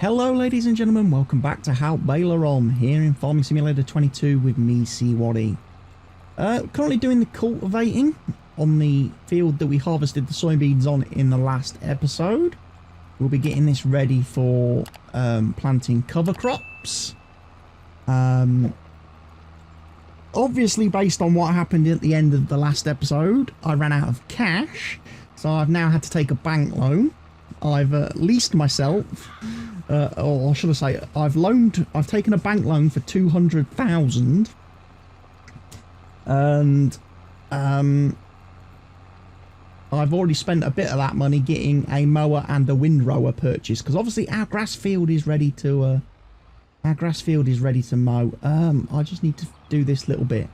Hello ladies and gentlemen, welcome back to Haut Beyleron here in Farming Simulator 22 with me, CWATTYESO. Currently doing the cultivating on the field that we harvested the soybeans on in the last episode. We'll be getting this ready for planting cover crops. Obviously, based on what happened at the end of the last episode, I ran out of cash, so I've now had to take a bank loan. I've leased myself, or should I say, I've taken a bank loan for 200,000, and I've already spent a bit of that money getting a mower and a windrower purchased, because obviously our grass field is ready to mow. I just need to do this little bit.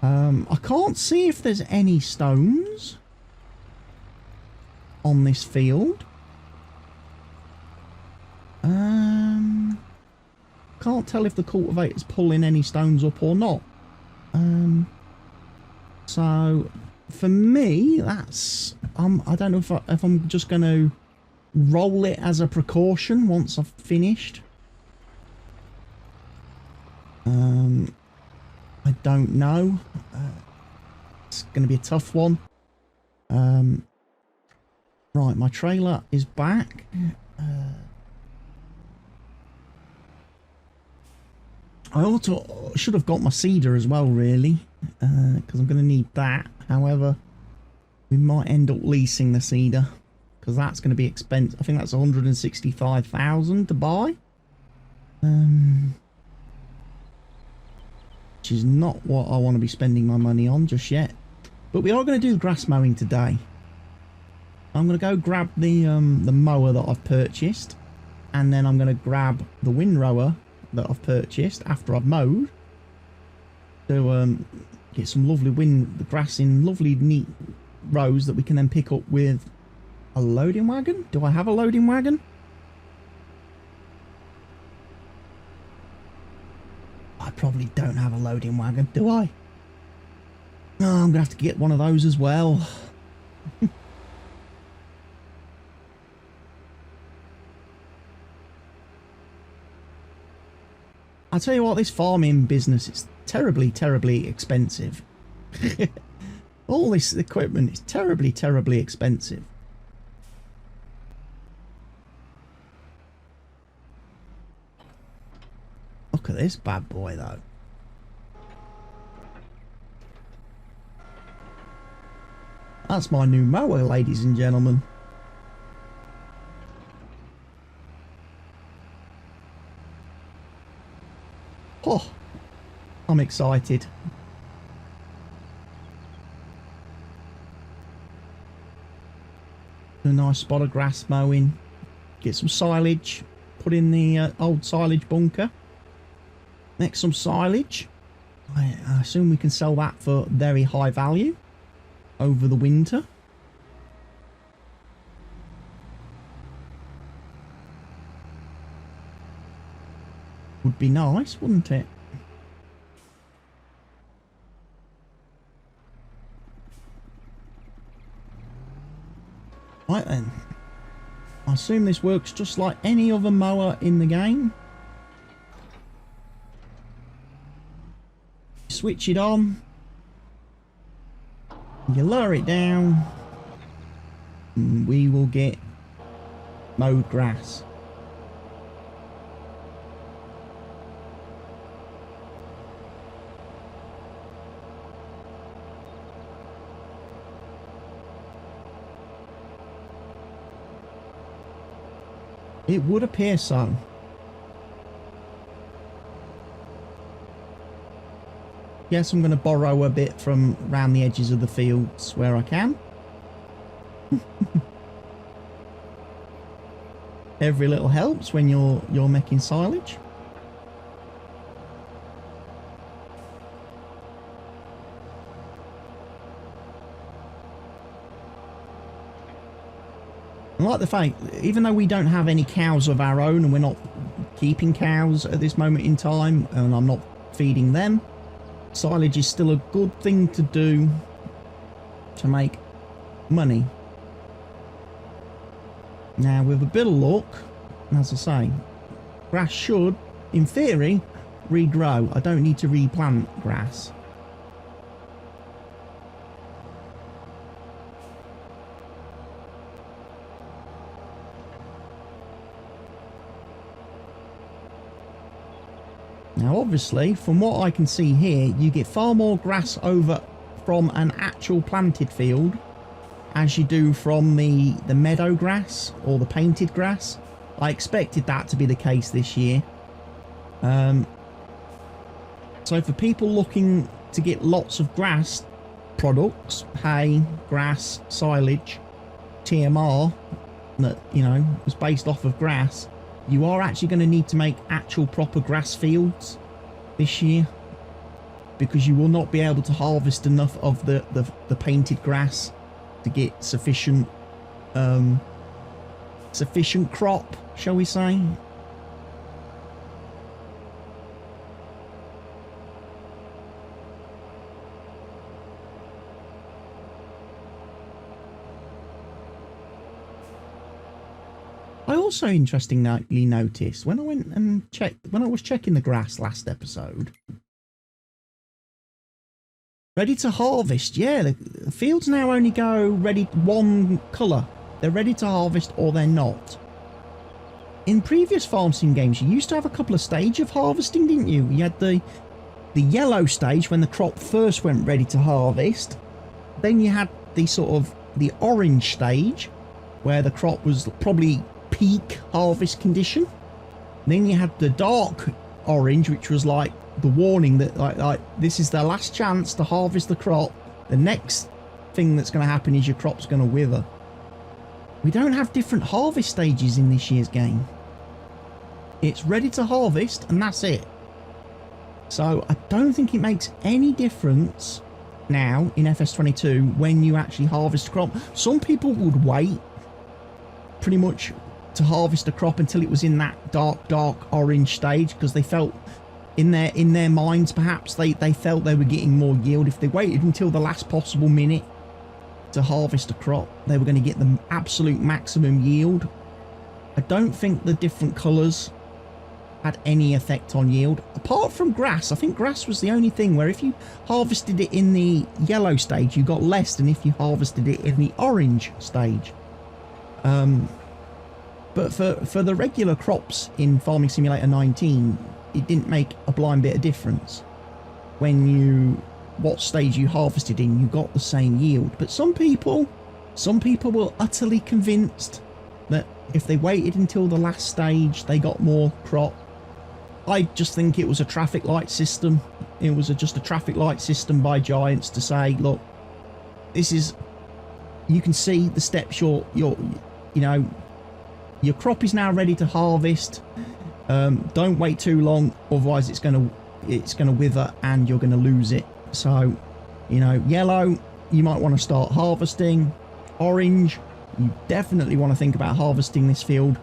I can't see if there's any stones on this field. Can't tell if the cultivator's pulling any stones up or not. So for me, that's I don't know if I'm just going to roll it as a precaution once I've finished. I don't know. It's going to be a tough one. Right, my trailer is back. I also should have got my seeder as well, really, because I'm going to need that. However, we might end up leasing the seeder, because that's going to be expensive. I think that's 165,000 to buy. Which is not what I want to be spending my money on just yet. But we are going to do the grass mowing today. I'm going to go grab the mower that I've purchased, and then I'm going to grab the windrower that I've purchased after I've mowed to get some lovely the grass in lovely neat rows that we can then pick up with a loading wagon. Do I have a loading wagon? I probably don't have a loading wagon, do I? No, I'm gonna have to get one of those as well. I tell you what, this farming business is terribly, terribly expensive. All this equipment is terribly, terribly expensive. Look at this bad boy, though. That's my new mower, ladies and gentlemen. Oh, I'm excited. A nice spot of grass mowing. Get some silage. Put in the old silage bunker. Next, some silage. I assume we can sell that for very high value over the winter. Would be nice, wouldn't it? Right then. I assume this works just like any other mower in the game. Switch it on. You lower it down. And we will get mowed grass. It would appear so. Yes, I'm going to borrow a bit from around the edges of the fields where I can. Every little helps when you're making silage. I like the fact, even though we don't have any cows of our own and we're not keeping cows at this moment in time, and I'm not feeding them, silage is still a good thing to do to make money. Now, with a bit of luck, And as I say, grass should, in theory, regrow. I don't need to replant grass. Now obviously, from what I can see here, you get far more grass over from an actual planted field as you do from the meadow grass or the painted grass. I expected that to be the case this year. So for people looking to get lots of grass products, hay, grass, silage, TMR, that, you know, was based off of grass, you are actually going to need to make actual proper grass fields this year, because you will not be able to harvest enough of the painted grass to get sufficient sufficient crop, shall we say. I also interestingly noticed when I went and checked, when I was checking the grass last episode, ready to harvest, yeah, the fields now only go ready one colour. They're ready to harvest or they're not. In previous farm sim games, you used to have a couple of stages of harvesting, didn't you? You had the yellow stage when the crop first went ready to harvest. Then you had the sort of the orange stage where the crop was probably peak harvest condition. Then you had the dark orange, which was like the warning that like this is their last chance to harvest the crop. The next thing that's going to happen is your crop's going to wither. We don't have different harvest stages in this year's game. It's ready to harvest and that's it. So I don't think it makes any difference now in FS22 when you actually harvest a crop. Some people would wait pretty much to harvest a crop until it was in that dark orange stage, because they felt in their minds perhaps they felt they were getting more yield. If they waited until the last possible minute to harvest a crop, they were going to get the absolute maximum yield. I don't think the different colours had any effect on yield, apart from grass. I think grass was the only thing where if you harvested it in the yellow stage you got less than if you harvested it in the orange stage. But for the regular crops in Farming Simulator 19, it didn't make a blind bit of difference. What stage you harvested in, you got the same yield. But some people were utterly convinced that if they waited until the last stage, they got more crop. I just think it was a traffic light system. It was just a traffic light system by Giants to say, look, this is, you can see the steps your crop is now ready to harvest. Don't wait too long, otherwise it's gonna wither and you're gonna lose it. So, you know, yellow, you might want to start harvesting. Orange, you definitely want to think about harvesting this field.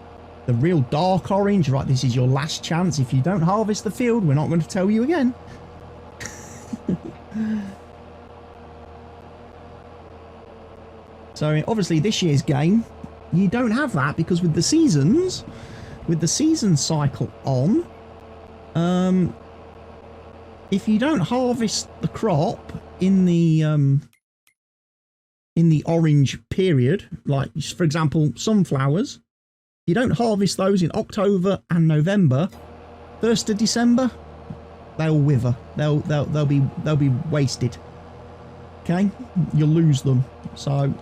The real dark orange, right, this is your last chance. If you don't harvest the field, we're not going to tell you again. So obviously this year's game, you don't have that, because with the season cycle on, if you don't harvest the crop in the orange period, like for example sunflowers, you don't harvest those in October and November, 1st of December, they'll wither. They'll be wasted. Okay, you'll lose them. So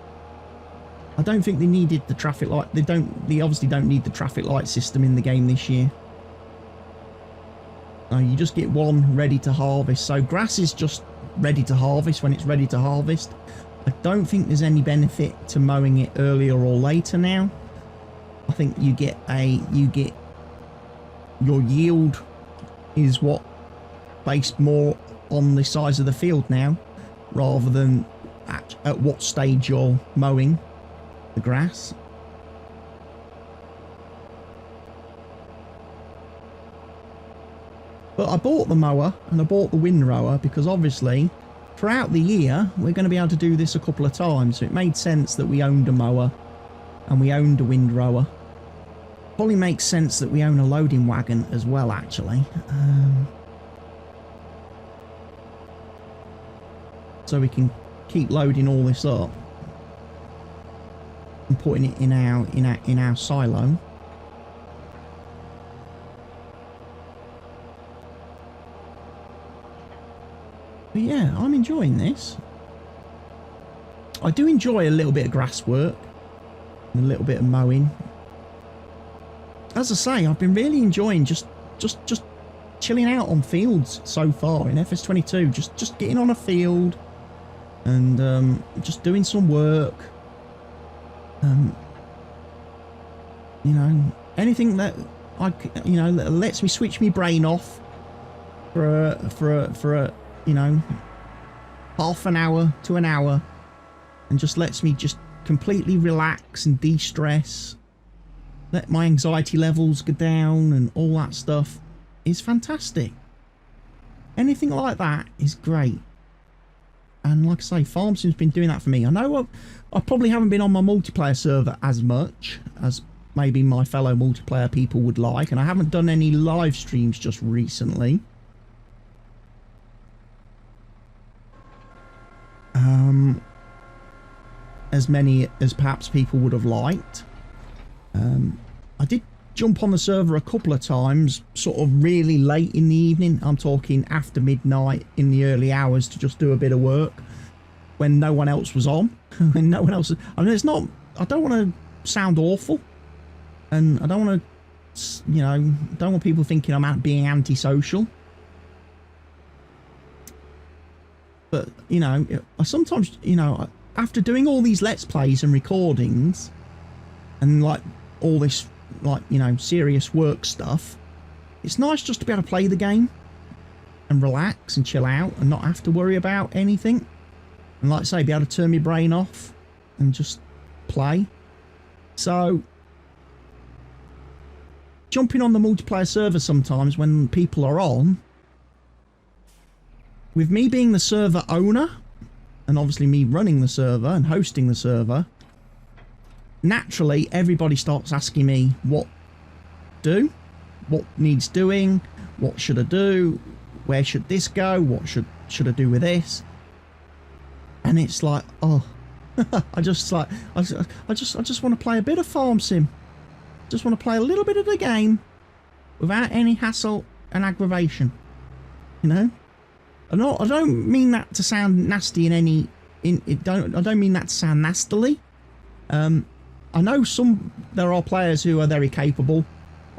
I don't think they needed the traffic light. They obviously don't need the traffic light system in the game this year. No, you just get one ready to harvest. So grass is just ready to harvest when it's ready to harvest. I don't think there's any benefit to mowing it earlier or later now. I think you get your yield is what based more on the size of the field now, rather than at what stage you're mowing the grass. But I bought the mower and I bought the windrower because obviously throughout the year we're going to be able to do this a couple of times, so it made sense that we owned a mower and we owned a windrower. Probably makes sense that we own a loading wagon as well, actually. So we can keep loading all this up and putting it in our silo. But yeah, I'm enjoying this. I do enjoy a little bit of grass work and a little bit of mowing. As I say, I've been really enjoying just chilling out on fields so far in FS22. Just getting on a field and just doing some work. You know, anything that that lets me switch my brain off for a you know, half an hour to an hour, and just lets me just completely relax and de-stress, let my anxiety levels go down and all that stuff is fantastic. Anything like that is great. And like I say, Farm Sim's been doing that for me. I know I probably haven't been on my multiplayer server as much as maybe my fellow multiplayer people would like, and I haven't done any live streams just recently. As many as perhaps people would have liked. I did jump on the server a couple of times, sort of really late in the evening. I'm talking after midnight, in the early hours, to just do a bit of work when no one else was on. When no one else, I mean, it's not, I don't want to sound awful, and I don't want to, you know, don't want people thinking I'm being antisocial. But, you know, I sometimes, you know, after doing all these Let's Plays and recordings and, like, all this, like, you know, serious work stuff, it's nice just to be able to play the game and relax and chill out and not have to worry about anything. And, like I say, be able to turn my brain off and just play. So, jumping on the multiplayer server sometimes when people are on, with me being the server owner, and obviously me running the server and hosting the server, naturally everybody starts asking me what needs doing, what should I do, where should this go, what should I do with this, and it's like, oh, I just want to play a bit of Farm Sim, just want to play a little bit of the game without any hassle and aggravation, you know. I don't mean that to sound nasty I don't mean that to sound nastily. I know there are players who are very capable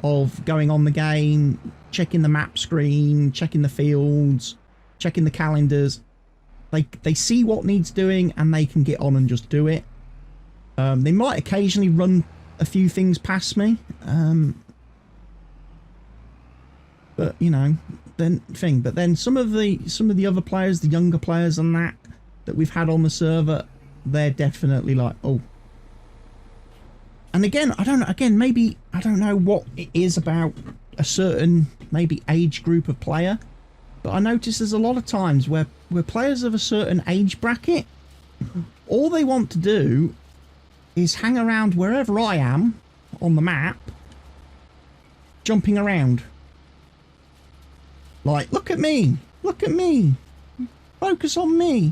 of going on the game, checking the map screen, checking the fields, checking the calendars. They see what needs doing and they can get on and just do it. They might occasionally run a few things past me, but you know, but then some of the other players, the younger players and that we've had on the server, they're definitely like, oh. And again, I don't know what it is about a certain maybe age group of player, but I notice there's a lot of times where players of a certain age bracket, all they want to do is hang around wherever I am on the map, jumping around. Like, look at me, focus on me,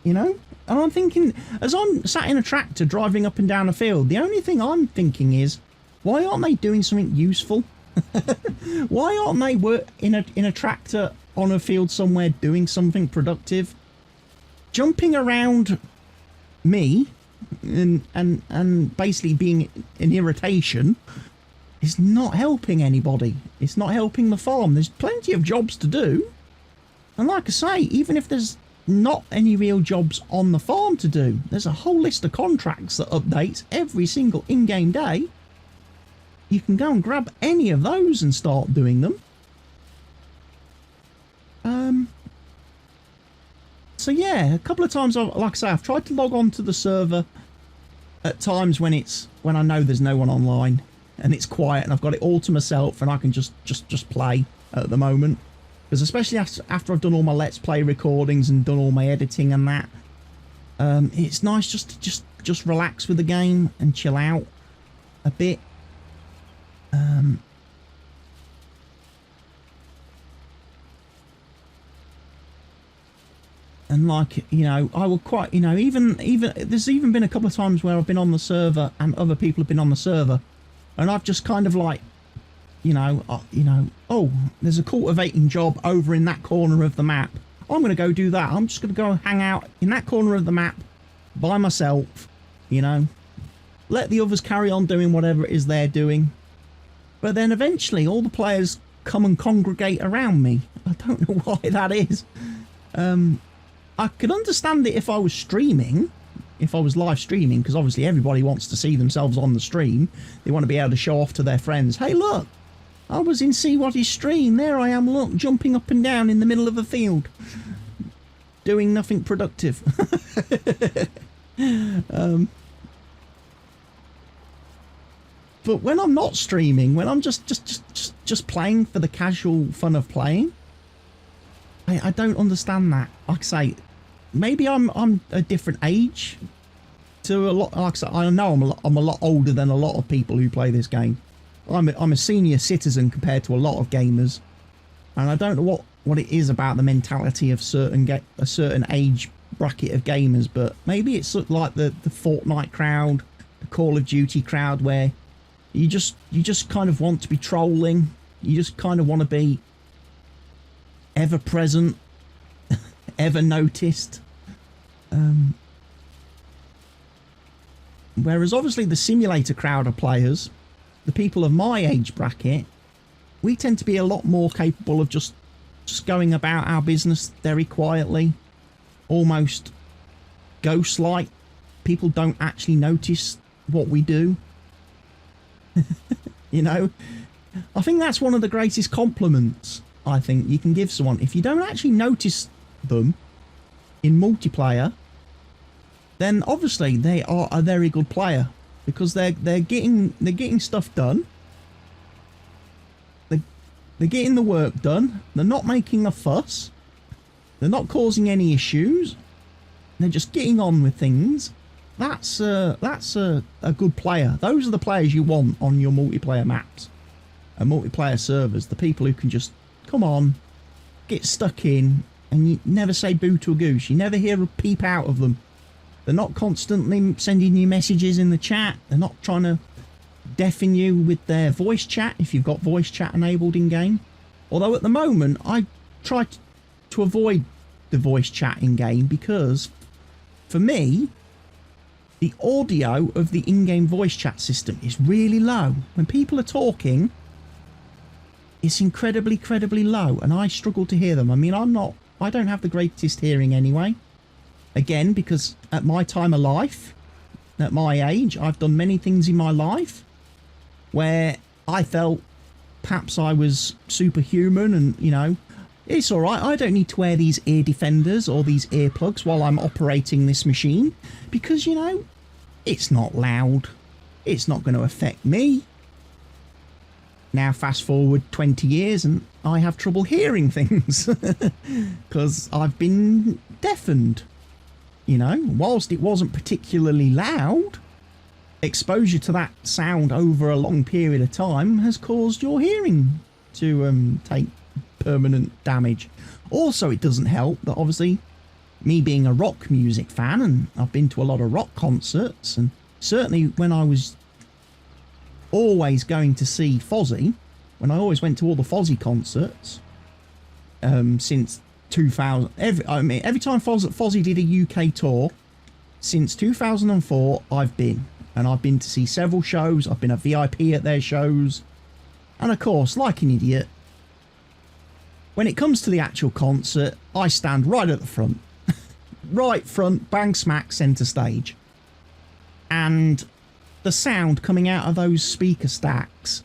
you know? And I'm thinking, as I'm sat in a tractor driving up and down a field, the only thing I'm thinking is, why aren't they doing something useful? Why aren't they in a tractor on a field somewhere doing something productive? Jumping around me and basically being an irritation is not helping anybody. It's not helping the farm. There's plenty of jobs to do. And like I say, even if there's not any real jobs on the farm to do, there's a whole list of contracts that updates every single in-game day. You can go and grab any of those and start doing them. So yeah, a couple of times, like I say, I've tried to log on to the server at times when I know there's no one online and it's quiet and I've got it all to myself and I can just play at the moment. Because especially after I've done all my Let's Play recordings and done all my editing and that, it's nice just to relax with the game and chill out a bit. And like, you know, I will quite, you know, even there's even been a couple of times where I've been on the server and other people have been on the server, and I've just kind of like, you know, oh, there's a cultivating job over in that corner of the map. I'm going to go do that. I'm just going to go hang out in that corner of the map by myself, you know. Let the others carry on doing whatever it is they're doing. But then eventually all the players come and congregate around me. I don't know why that is. I could understand it if I was streaming, if I was live streaming, because obviously everybody wants to see themselves on the stream. They want to be able to show off to their friends. Hey, look, I was in CWATTYESO stream. There I am, look, jumping up and down in the middle of a field, doing nothing productive. But when I'm not streaming, when I'm just playing for the casual fun of playing, I don't understand that. Like I say, maybe I'm a different age to a lot. Like I say, I know I'm a lot older than a lot of people who play this game. I'm a senior citizen compared to a lot of gamers, and I don't know what it is about the mentality of a certain age bracket of gamers. But maybe it's like the Fortnite crowd, the Call of Duty crowd, where you just kind of want to be trolling. You just kind of want to be ever present, ever noticed. Whereas obviously the simulator crowd of players, the people of my age bracket, we tend to be a lot more capable of just going about our business very quietly, almost ghost-like. People don't actually notice what we do. You know, I think that's one of the greatest compliments I think you can give someone. If you don't actually notice them in multiplayer, then obviously they are a very good player, because they're getting stuff done. They're getting the work done. They're not making a fuss. They're not causing any issues. They're just getting on with things. That's a good player. Those are the players you want on your multiplayer maps and multiplayer servers. The people who can just come on, get stuck in, and you never say boo to a goose. You never hear a peep out of them. They're not constantly sending you messages in the chat. They're not trying to deafen you with their voice chat if you've got voice chat enabled in game. Although at the moment I try to avoid the voice chat in game, because for me the audio of the in-game voice chat system is really low. When people are talking, it's incredibly low, and I struggle to hear them. I mean, I don't have the greatest hearing anyway. Again, because at my time of life, at my age, I've done many things in my life where I felt perhaps I was superhuman, and, you know, it's alright, I don't need to wear these ear defenders or these earplugs while I'm operating this machine, because, you know, it's not loud. It's not going to affect me. Now fast forward 20 years and I have trouble hearing things because I've been deafened. You know, whilst it wasn't particularly loud, exposure to that sound over a long period of time has caused your hearing to take permanent damage. Also, it doesn't help that obviously me being a rock music fan, and I've been to a lot of rock concerts, and certainly when I was always going to see Fozzy, when I always went to all the Fozzy concerts since 2000, every time Fozzy did a UK tour since 2004, I've been to see several shows. I've been a VIP at their shows, and of course, like an idiot, when it comes to the actual concert, I stand right at the front. Right front, bang smack centre stage. And the sound coming out of those speaker stacks,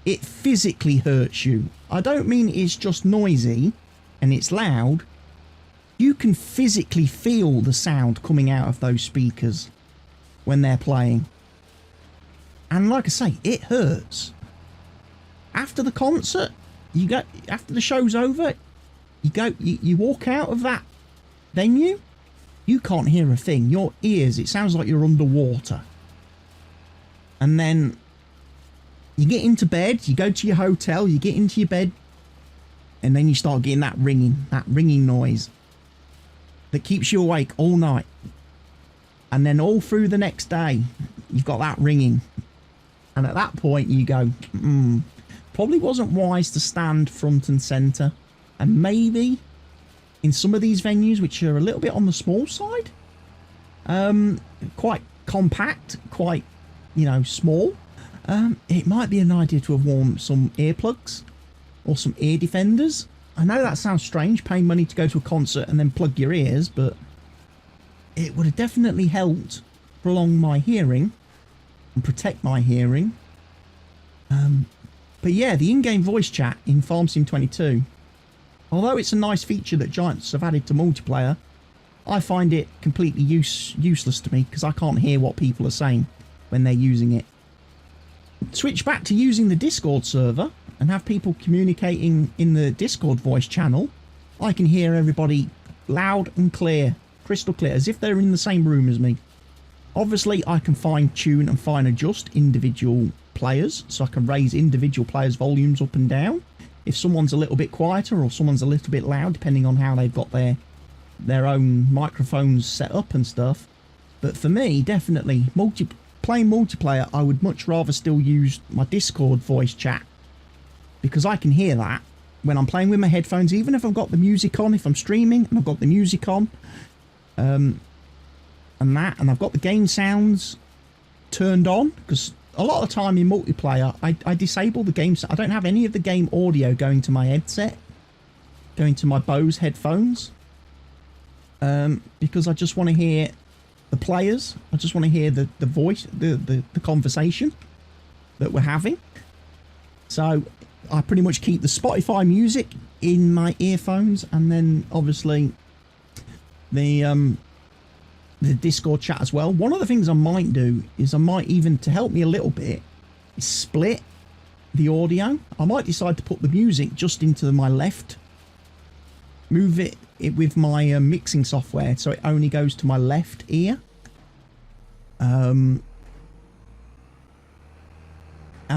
it physically hurts you. I don't mean it's just noisy and it's loud. You can physically feel the sound coming out of those speakers when they're playing. And like I say, it hurts. After the concert, after the show's over, you walk out of that venue, you can't hear a thing. Your ears, it sounds like you're underwater. And then You get into bed, you go to your hotel, you get into your bed, and then you start getting that ringing noise that keeps you awake all night. And then all through the next day, you've got that ringing. And at that point, you go, probably wasn't wise to stand front and centre. And maybe in some of these venues, which are a little bit on the small side, quite compact, quite, you know, small, it might be an idea to have worn some earplugs or some ear defenders. I know that sounds strange, paying money to go to a concert and then plug your ears, but it would have definitely helped prolong my hearing and protect my hearing. But yeah, the in-game voice chat in Farm Sim 22, although it's a nice feature that Giants have added to multiplayer, I find it completely useless to me because I can't hear what people are saying when they're using it. Switch back to using the Discord server and have people communicating in the Discord voice channel. I can hear everybody loud and clear, crystal clear, as if they're in the same room as me. Obviously, I can fine tune and fine adjust individual players, so I can raise individual players' volumes up and down if someone's a little bit quieter or someone's a little bit loud, depending on how they've got their own microphones set up and stuff. But for me, definitely playing multiplayer, I would much rather still use my Discord voice chat, because I can hear that when I'm playing with my headphones, even if I've got the music on, if I'm streaming and I've got the music on, and I've got the game sounds turned on, because a lot of the time in multiplayer I disable the game. I don't have any of the game audio going to my headset, going to my Bose headphones, because I just want to hear the players. I just want to hear the voice, the conversation that we're having. So I pretty much keep the Spotify music in my earphones, and then obviously the Discord chat as well. One of the things I might do is I might even, to help me a little bit, is split the audio. I might decide to put the music just into my left, move it with my mixing software so it only goes to my left ear, and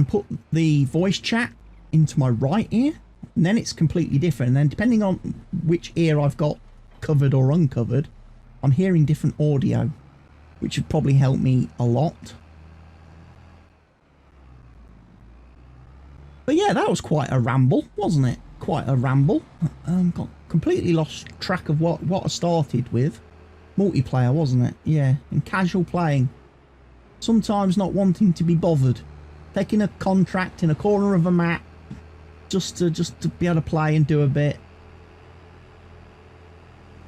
put the voice chat into my right ear, and then it's completely different. And then depending on which ear I've got covered or uncovered, I'm hearing different audio, which would probably help me a lot. But yeah, that was quite a ramble, wasn't it? Quite a ramble. Got completely lost track of what I started with. Multiplayer, wasn't it? Yeah, and casual playing. Sometimes not wanting to be bothered. Taking a contract in a corner of a map just to be able to play and do a bit.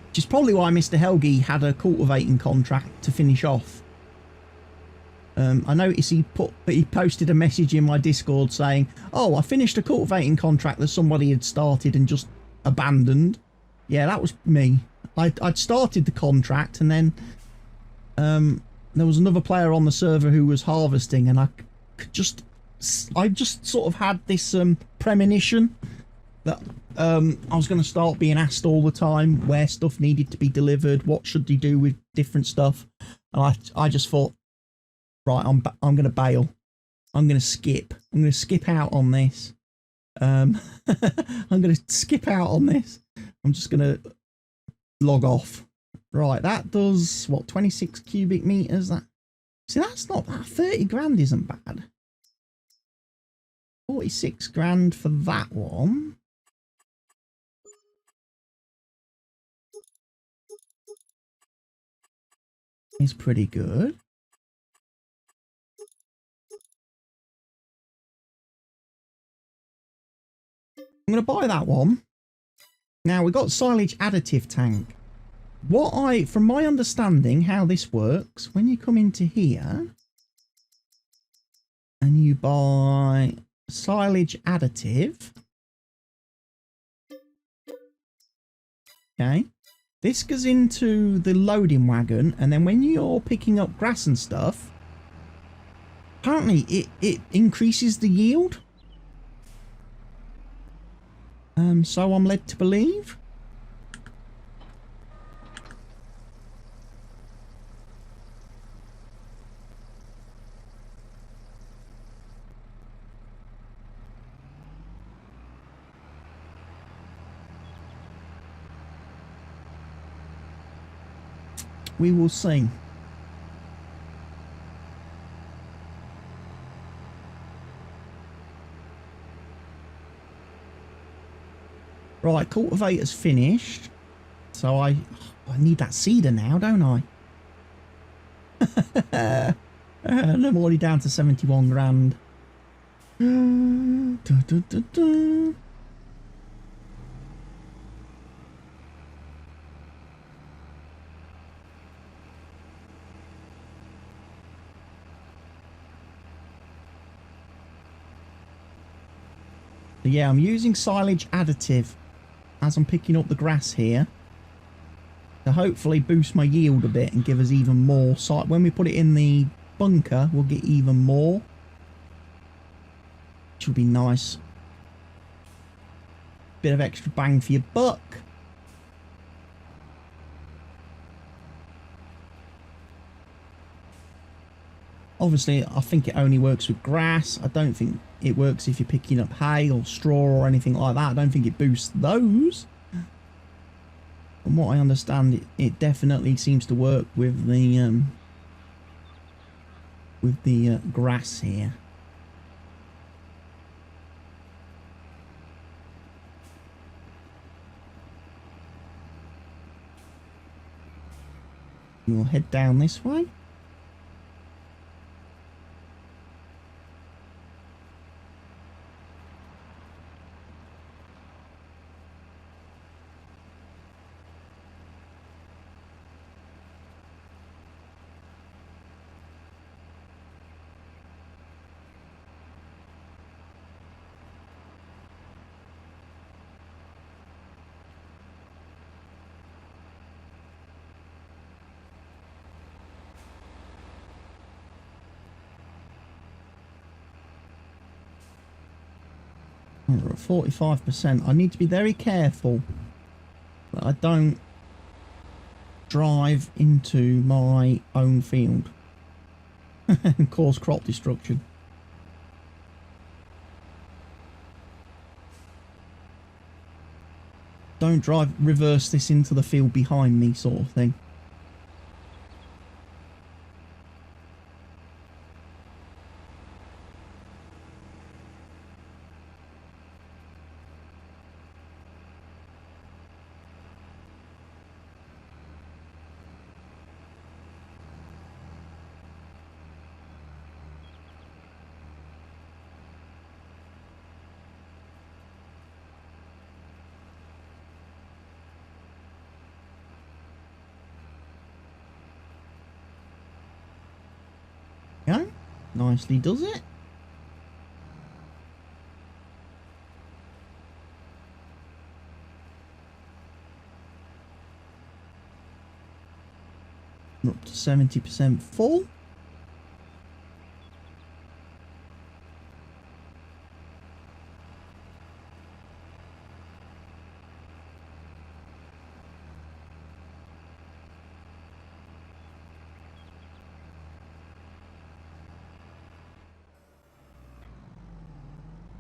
Which is probably why Mr. Helgi had a cultivating contract to finish off. I noticed he posted a message in my Discord saying, "Oh, I finished a cultivating contract that somebody had started and just abandoned." Yeah, that was me. I'd started the contract, and then there was another player on the server who was harvesting, and I just sort of had this premonition that I was going to start being asked all the time where stuff needed to be delivered, what should you do with different stuff, and I just thought, right, I'm going to bail. I'm going to skip. I'm going to skip out on this. I'm going to skip out on this. I'm just going to log off. Right, that does what, 26 cubic meters? That, see, that's not that. 30 grand isn't bad. 46 grand for that one. Is pretty good. I'm going to buy that one. Now, we've got silage additive tank. From my understanding, how this works, when you come into here and you buy silage additive, okay, this goes into the loading wagon, and then when you're picking up grass and stuff, apparently it increases the yield. So I'm led to believe. We will see. Right, cultivator's finished. So I need that seeder now, don't I? And I'm already down to 71 grand. So yeah, I'm using silage additive as I'm picking up the grass here to hopefully boost my yield a bit and give us even more. When we put it in the bunker, we'll get even more, which will be nice. Bit of extra bang for your buck. Obviously, I think it only works with grass. I don't think it works if you're picking up hay or straw or anything like that. I don't think it boosts those. From what I understand, it definitely seems to work with the grass here. We'll head down this way. We're at 45%. I need to be very careful that I don't drive into my own field and cause crop destruction. Don't reverse this into the field behind me, sort of thing. Yeah, nicely does it. We're up to 70% full.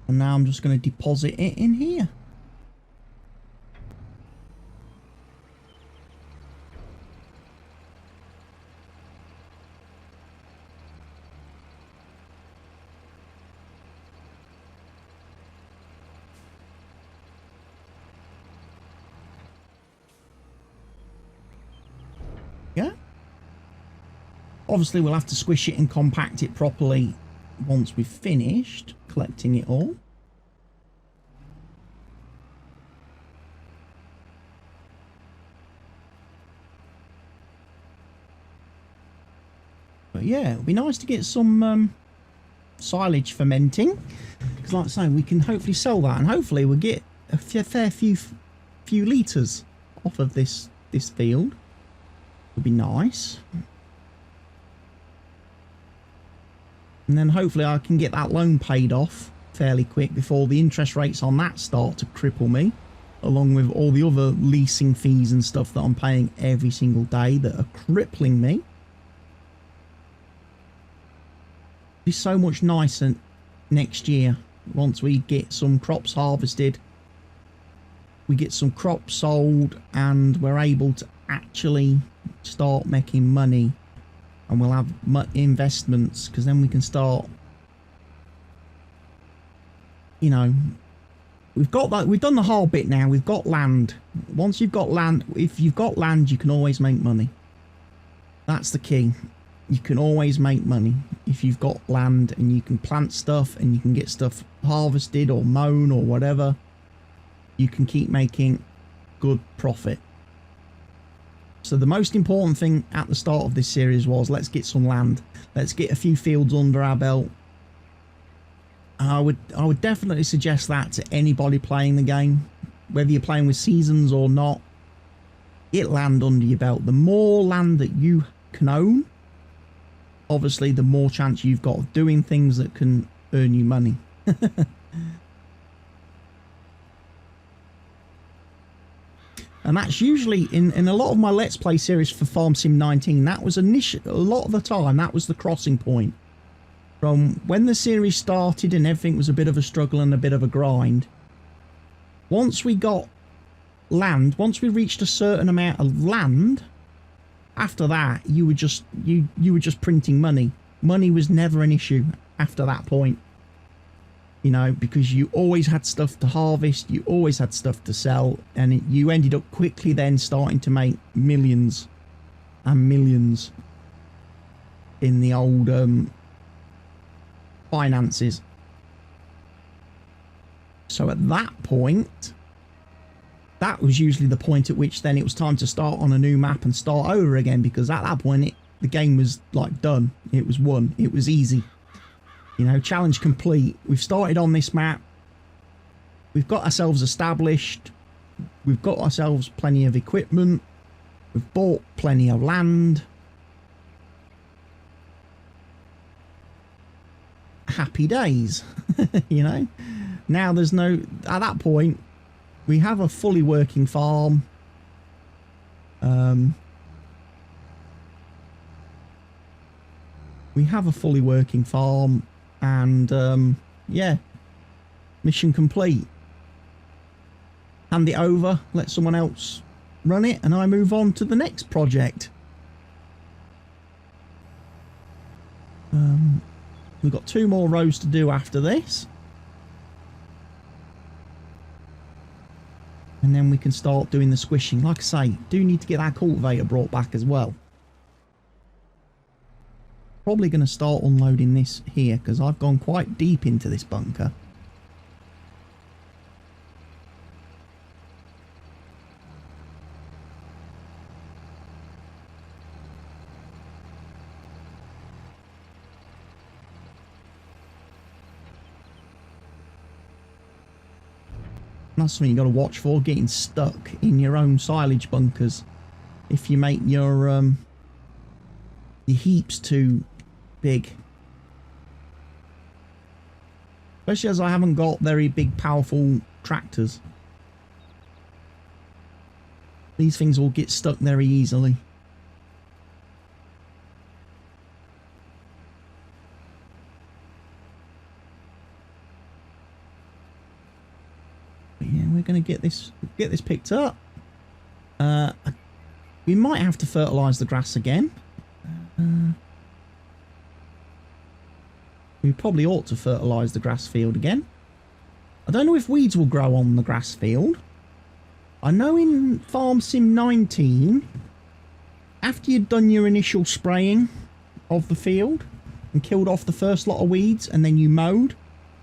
And now I'm just going to deposit it in here. Yeah. Obviously, we'll have to squish it and compact it properly once we've finished collecting it all. But yeah, it'll be nice to get some silage fermenting, because like I say, we can hopefully sell that, and hopefully we'll get a fair few litres off of this field. It'll be nice. And then hopefully I can get that loan paid off fairly quick before the interest rates on that start to cripple me, along with all the other leasing fees and stuff that I'm paying every single day that are crippling me. It'll be so much nicer next year once we get some crops harvested, we get some crops sold, and we're able to actually start making money, and we'll have investments, because then we can start, you know, we've got that, we've done the hard bit now, we've got land. Once you've got land, if you've got land, you can always make money. That's the key. You can always make money if you've got land, and you can plant stuff, and you can get stuff harvested or mown or whatever. You can keep making good profit. So the most important thing at the start of this series was, let's get some land. Let's get a few fields under our belt. I would definitely suggest that to anybody playing the game, whether you're playing with seasons or not. Get land under your belt. The more land that you can own, obviously the more chance you've got of doing things that can earn you money. And that's usually in a lot of my Let's Play series for Farm Sim 19. That was a lot of the time, that was the crossing point. From when the series started and everything was a bit of a struggle and a bit of a grind. Once we got land, once we reached a certain amount of land, after that you were just printing money. Money was never an issue after that point. You know, because you always had stuff to harvest, you always had stuff to sell, and you ended up quickly then starting to make millions and millions in the old finances. So at that point, that was usually the point at which then it was time to start on a new map and start over again, because at that point the game was like done. It was won. It was easy. You know, challenge complete. We've started on this map. We've got ourselves established. We've got ourselves plenty of equipment. We've bought plenty of land. Happy days. You know, now there's no, at that point we have a fully working farm. We have a fully working farm. And yeah, mission complete. Hand it over, let someone else run it, and I move on to the next project. We've got 2 more rows to do after this, and then we can start doing the squishing. Like I say, do need to get that cultivator brought back as well. Probably going to start unloading this here, because I've gone quite deep into this bunker. That's something you've got to watch for, getting stuck in your own silage bunkers. If you make your heaps too big. Especially as I haven't got very big powerful tractors. These things will get stuck very easily. But yeah, we're going to get this picked up. We might have to fertilise the grass again. We probably ought to fertilise the grass field again. I don't know if weeds will grow on the grass field. I know in Farm Sim 19, after you'd done your initial spraying of the field and killed off the first lot of weeds and then you mowed,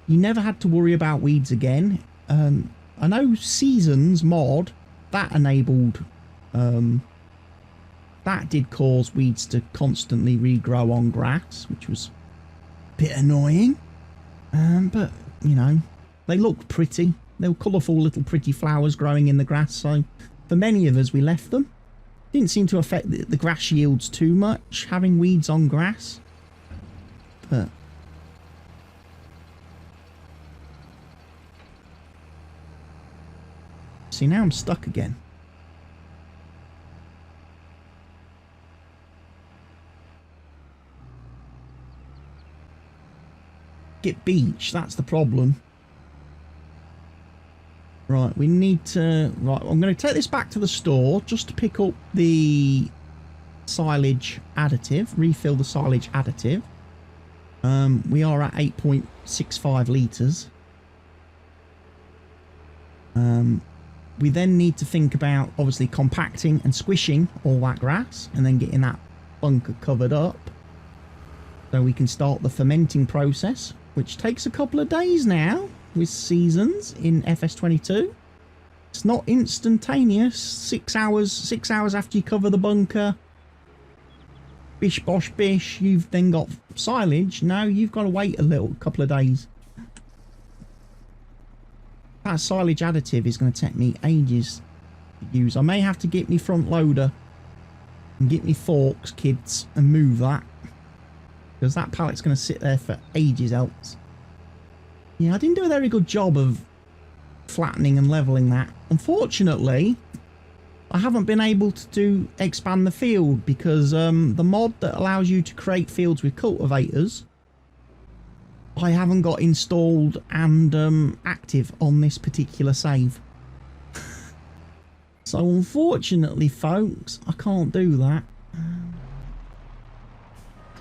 you never had to worry about weeds again. I know Seasons mod, that enabled... that did cause weeds to constantly regrow on grass, which was a bit annoying. But, you know, they looked pretty. They were colourful little pretty flowers growing in the grass, so for many of us we left them. Didn't seem to affect the grass yields too much, having weeds on grass. But... see, now I'm stuck again. Get beach, that's the problem. Right, we need to... right, I'm going to take this back to the store just to pick up the silage additive, refill the silage additive. We are at 8.65 litres. We then need to think about obviously compacting and squishing all that grass and then getting that bunker covered up so we can start the fermenting process, which takes a couple of days now with seasons in FS22. It's not instantaneous. 6 hours after you cover the bunker, bish bosh bish, you've then got silage. No, you've got to wait a couple of days. That silage additive is going to take me ages to use. I may have to get me front loader and get me forks, kids, and move that, because that pallet's going to sit there for ages else. Yeah, I didn't do a very good job of flattening and leveling that. Unfortunately, I haven't been able to expand the field because the mod that allows you to create fields with cultivators, I haven't got installed and active on this particular save. So unfortunately, folks, I can't do that.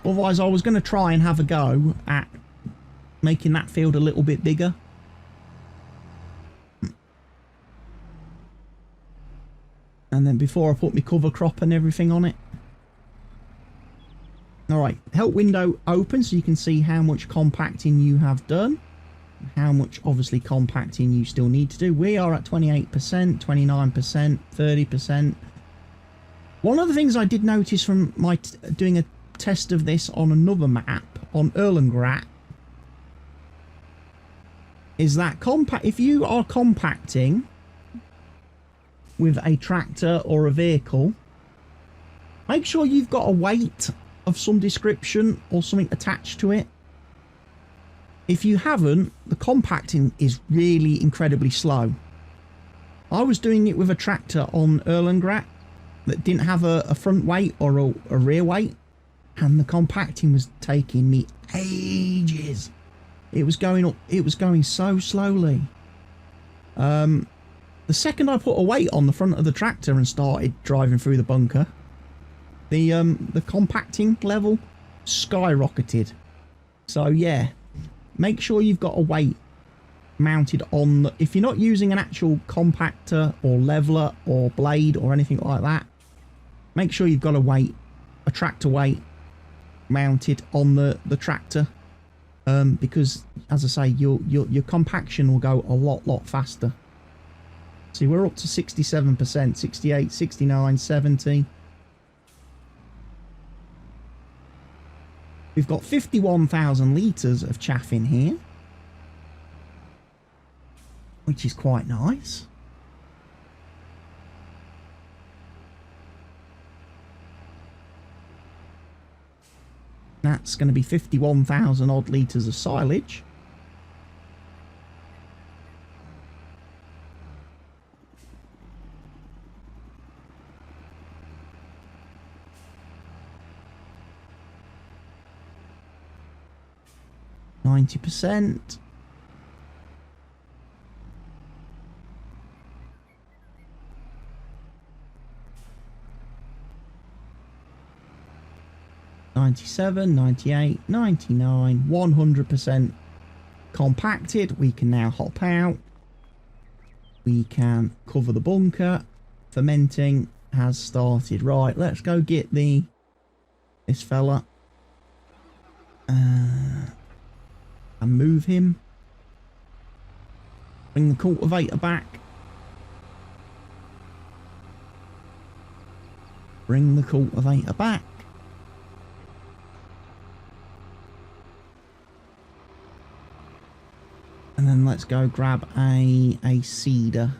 Otherwise, I was going to try and have a go at making that field a little bit bigger. And then before I put my cover crop and everything on it. Alright, help window open so you can see how much compacting you have done. How much, obviously, compacting you still need to do. We are at 28%, 29%, 30%. One of the things I did notice from my doing a test of this on another map, on Erlengrat, is that if you are compacting with a tractor or a vehicle, make sure you've got a weight of some description or something attached to it. If you haven't, the compacting is really incredibly slow. I was doing it with a tractor on Erlengrat that didn't have a front weight or a rear weight, and the compacting was taking me ages. It was going up, it was going so slowly. The second I put a weight on the front of the tractor and started driving through the bunker, the compacting level skyrocketed. So yeah, make sure you've got a weight mounted on the, if you're not using an actual compactor or leveler or blade or anything like that, make sure you've got a tractor weight mounted on the tractor, because as I say, your compaction will go a lot faster. See, we're up to 67%, 68, 69, 70. We've got 51,000 litres of chaff in here, which is quite nice. That's going to be 51,000 odd litres of silage. %. $97, $98, $99, 100% compacted. We can now hop out. We can cover the bunker. Fermenting has started. Right, let's go get this fella. And move him. Bring the cultivator back. Bring the cultivator back. And then let's go grab a seeder.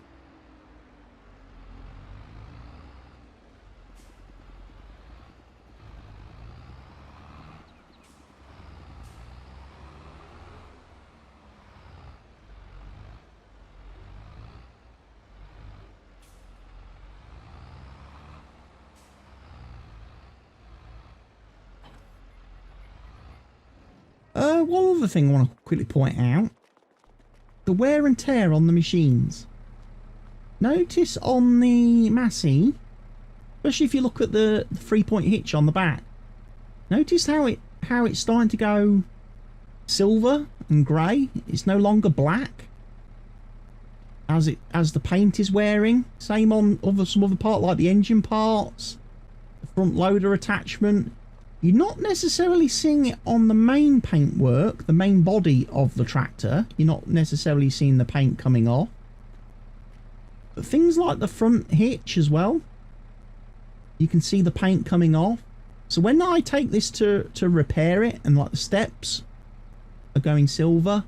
One other thing I want to quickly point out. The wear and tear on the machines. Notice on the Massey, Especially if you look at the 3-point hitch on the back. Notice how it's starting to go silver and grey. It's no longer black as the paint is wearing. Same on some other part like the engine parts, the front loader attachment. You're not necessarily seeing it on the main paintwork, the main body of the tractor. You're not necessarily seeing the paint coming off. But things like the front hitch as well, you can see the paint coming off. So when I take this to repair it, and like the steps are going silver,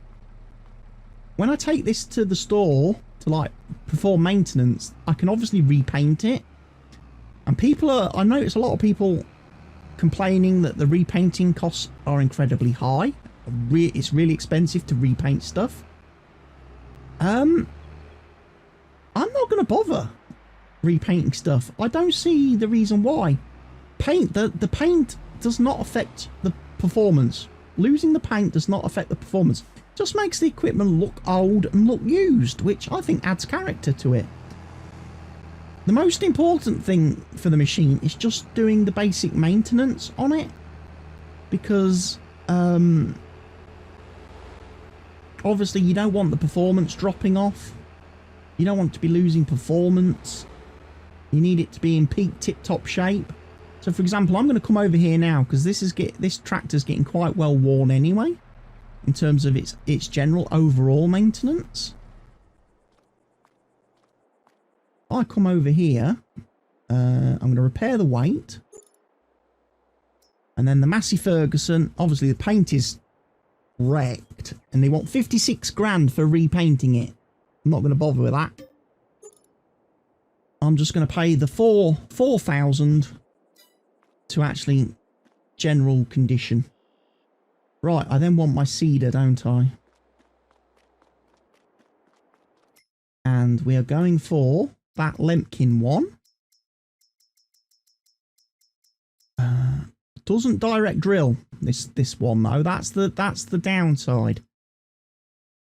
when I take this to the store to like perform maintenance, I can obviously repaint it. And I notice a lot of people complaining that the repainting costs are incredibly high. It's really expensive to repaint stuff. I'm not going to bother repainting stuff. I don't see the reason why. The paint does not affect the performance. Losing the paint does not affect the performance. It just makes the equipment look old and look used, which I think adds character to it. The most important thing for the machine is just doing the basic maintenance on it, because obviously you don't want the performance dropping off. You don't want to be losing performance. You need it to be in peak tip-top shape. So for example, I'm going to come over here now, because this tractor's getting quite well worn anyway, in terms of its general overall maintenance. I come over here, I'm going to repair the weight, and then the Massey Ferguson, obviously the paint is wrecked, and they want 56 grand for repainting it. I'm not going to bother with that. I'm just going to pay the 4,000 to actually general condition. Right, I then want my seeder, don't I? And we are going for that Lemkin one. Doesn't direct drill this one though. That's the downside.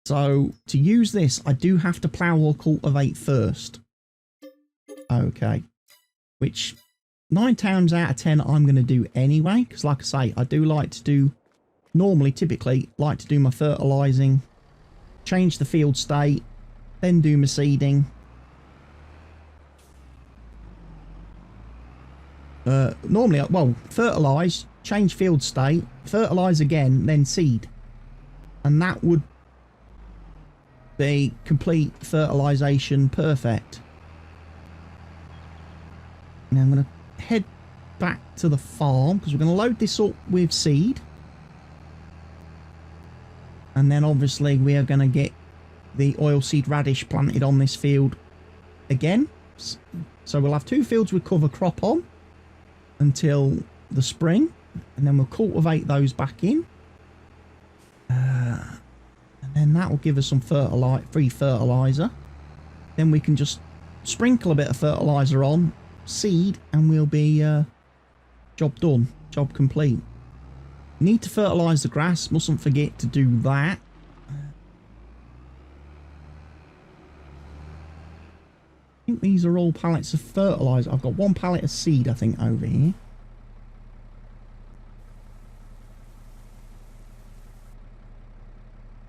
So to use this, I do have to plough or cultivate first. Okay, which 9 times out of 10 I'm going to do anyway, because like I say, I do like to do, typically like to do my fertilising, change the field state, then do my seeding. Normally, well, fertilise, change field state, fertilise again, then seed. And that would be complete fertilisation perfect. Now I'm going to head back to the farm, because we're going to load this up with seed. And then obviously we are going to get the oilseed radish planted on this field again. So we'll have 2 fields with cover crop on until the spring, and then we'll cultivate those back in. And then that will give us some free fertiliser. Then we can just sprinkle a bit of fertiliser on, seed, and we'll be job done, job complete. Need to fertilise the grass, mustn't forget to do that. I think these are all pallets of fertiliser. I've got 1 pallet of seed, I think, over here.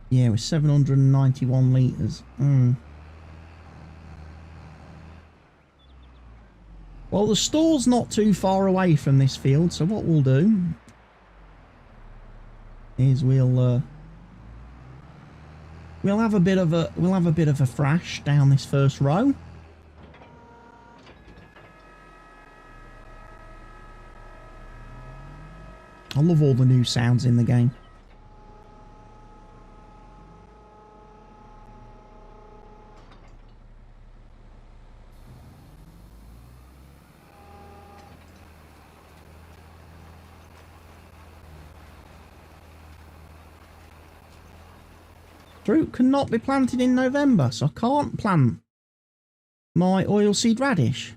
Yeah, with 791 litres. Well, the store's not too far away from this field, so what we'll do is we'll have a bit of a thrash down this first row. I love all the new sounds in the game. Fruit cannot be planted in November, so I can't plant my oilseed radish.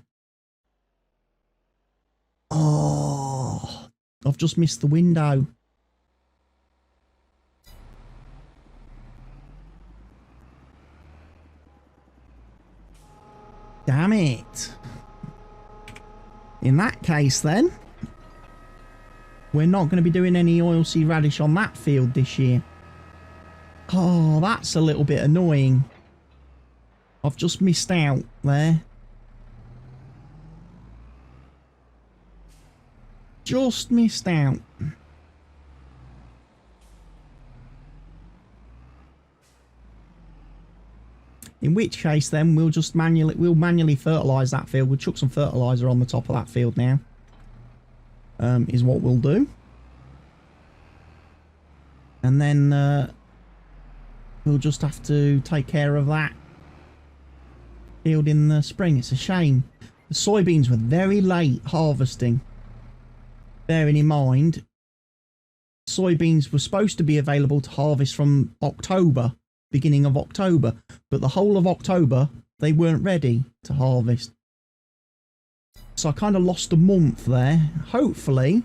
Oh, I've just missed the window. Damn it. In that case then, we're not going to be doing any oilseed radish on that field this year. Oh, that's a little bit annoying. I've just missed out there. Just missed out. In which case then we'll just manually fertilise that field. We'll chuck some fertiliser on the top of that field now. Is what we'll do. And then we'll just have to take care of that field in the spring. It's a shame. The soybeans were very late harvesting. Bearing in mind, soybeans were supposed to be available to harvest from October, beginning of October, but the whole of October they weren't ready to harvest. So I kind of lost a month there. Hopefully,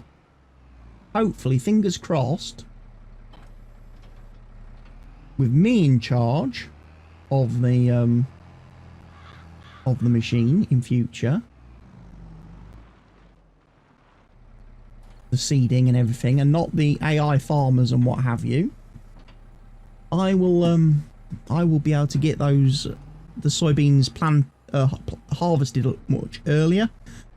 fingers crossed, with me in charge of the machine in future, the seeding and everything, and not the AI farmers and what have you, I will be able to get the soybeans harvested much earlier,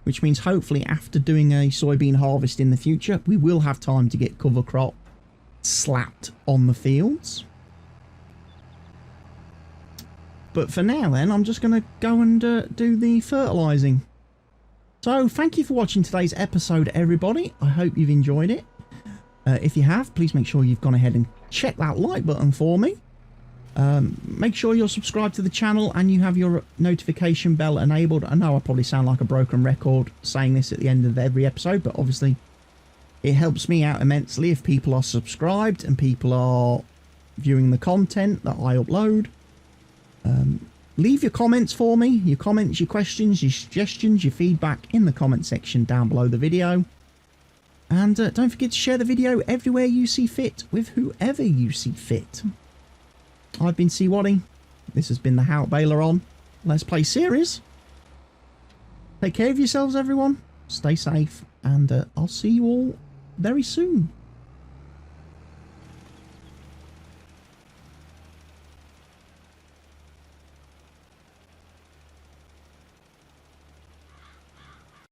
which means hopefully after doing a soybean harvest in the future, we will have time to get cover crop slapped on the fields. But for now then, I'm just going to go and do the fertilising. So thank you for watching today's episode, everybody. I hope you've enjoyed it. If you have, please make sure you've gone ahead and check that like button for me. Make sure you're subscribed to the channel and you have your notification bell enabled. I know I probably sound like a broken record saying this at the end of every episode, but obviously it helps me out immensely if people are subscribed and people are viewing the content that I upload. Leave your comments for me, your comments, your questions, your suggestions, your feedback in the comment section down below the video. And don't forget to share the video everywhere you see fit with whoever you see fit. I've been CWATTY. This has been the Haut Beyleron Let's Play series. Take care of yourselves, everyone. Stay safe, and I'll see you all very soon.